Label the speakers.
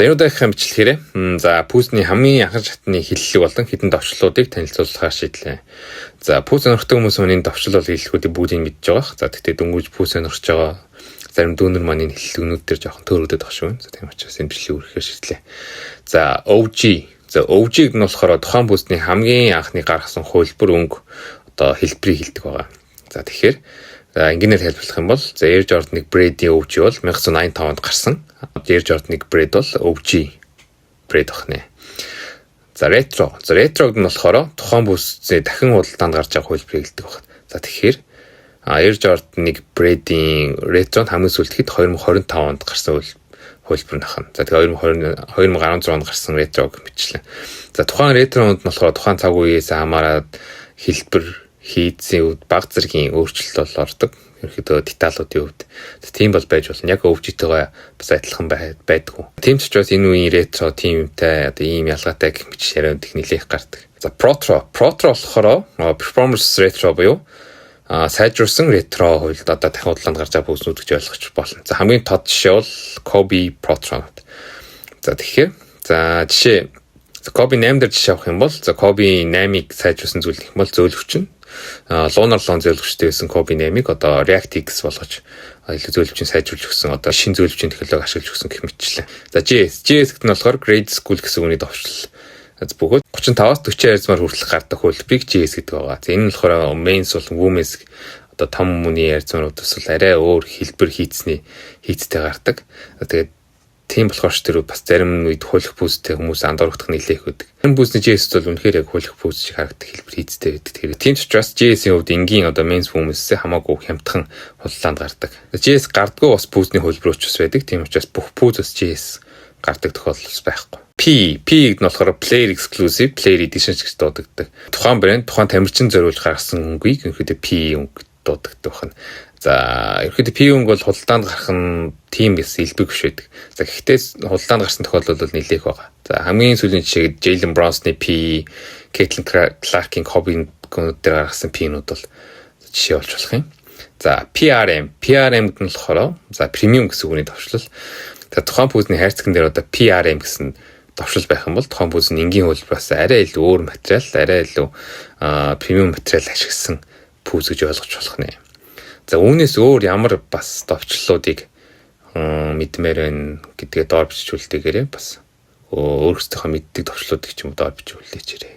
Speaker 1: Энэ удаагийн бичлэгээр за пүүсний хамгийн анхан шатны хиллэг болон хідэн товчлуудыг танилцуулахаар шийдлээ. За пүүс сонирхдаг хүмүүс өнийн товчл бол хэллэгүүдийг бүгдийг мэдж байгаа. За тэгтээ дөнгөж пүүс сонирхож байгаа зарим дүүнер маань энэ хиллэгнүүд дээр жоохон төөрөгдөд багш байна. За тийм учраас энэ бичлэгийг үргэлжлэхээр шийдлээ. За OG. За OG-г нь болохоор тухайн пүүсний хамгийн анхны гаргасан хувилбар өнгө одоо хэлбэрийг хэлдэг байгаа. За тэгэхээр ингээнээр хэлбэлэх юм бол за Air Jordan 1 Brady OG бол 1985 онд гарсан. Air Jordan 1 Brady бол OG Brady охнэ. За retro. За retrог нь болохоор тухайн бүсээ дахин худалдаанд гарч байгаа хувилбарыг хэлдэг байна. За тэгэхээр Air Jordan 1 Brady retro хамгийн сүүлдэхэд 2025 онд гарсан хувилбар нахна. За тэгээ 2016 онд гарсан retrог бичлээ. За тухайн retro-нд нь болохоор тухайн цаг үеэс хамаарат хэлбэр хийцийн үед баг зэргийн өөрчлөлт бол ордог. Ерөнхийдөө деталуудын хувьд. Тийм бол байж болно. Яг өвчтэйгээ бас адилхан байдгүй. Тийм ч учраас энэ үеийн ретро тимтэй одоо ийм ялгаатай гэх мэт ширээнд их нэлээх гардаг. За Protro болохоор performance retro буюу сайжруулсан ретро хувьд одоо дахин худалдаанд гарч байгаа бүснүүд гэж ойлгож болно. За хамгийн тод жишээ бол Kobe Protro. За тэгэхээр за жишээ Kobe 8 дээр жишээ авах юм бол за Kobe 8-ыг сайжруулсан зүйл гэх юм бол зөөлөвч нь Lunar Lawn зөөлөвчтэй байсан Kobe 8-ыг одоо React X болгож илүү зөөлөвчөнд сайжруулж өгсөн одоо шинэ зөөлөвчийн технологи ашиглаж өгсөн гэх мэтчлээ. За JS гэдэг нь болохоор Grade School гэсэн үгний товчлол. Бөгөөд 35-аас 40 ярзмаар хүртэлх гардаг хувилбарыг JS гэдэг байгаа. За энэ нь болохоор men's болон women's одоо том хүмүүний ярзмаарууд бас арай өөр хэлбэр хийцтэй гардаг. Тэгээд тийм болохоор ч тэр бас зарим үед хуулих пүүстэй хүмүүс андуурхдах нэлээх байдаг. Энэ пүүсний JS бол үнэхээр яг хуулих пүүс шиг харагдах хэлбэр хийцтэй байдаг. Тэгэхээр тийм ч учраас JS-ийн хувьд энгийн одоо men's women's-ээ хамаагүй хямдхан худалдаанд гардаг. JS гардгүй бас пүүсний хөлбөр учраас байдаг. Тийм учраас бүх пүүс бас JS гардаг тохиолдол байхгүй. P-г нь болохоор player exclusive, player edition гэж дуудагддаг. Тухайн брэнд тухайн тамирчин зориулж гаргасан өнгөийг ерөнхийдөө P өнгө дуудагддаг байна. За ерөнхийдөө P өнгө бол худалдаанд гарах нь тийм гэсэн хэлбэг биш байдаг. За гэхдээ худалдаанд гарсан тохиолдол бол нэлээх байгаа. За хамгийн сүүлийн жишээ Jalen Brunson-ы P, Caitlin Clark-ийн Kobe-г дээр гаргасан P-нууд бол жишээ болж болох юм. За PRM-г нь болохоор за премиум гэсэн үгний товчлол. За тухайн пүүсний хайрцаган дээр одоо PRM гэсэн товшил байх юм бол тухайн пүүсний энгийн хөлбөраас арай илүү өөр материал, арай илүү премиум материал ашигласан пүүс гэж ойлгож болох нэ. За үүнээс өөр ямар бас товчлуудыг мэдмээр байна гэдгээ доор бичүүлдээгээрээ бас өөрсдийнхөө мэддэг товчлуудыг ч юм доор бичүүлээч ирээ.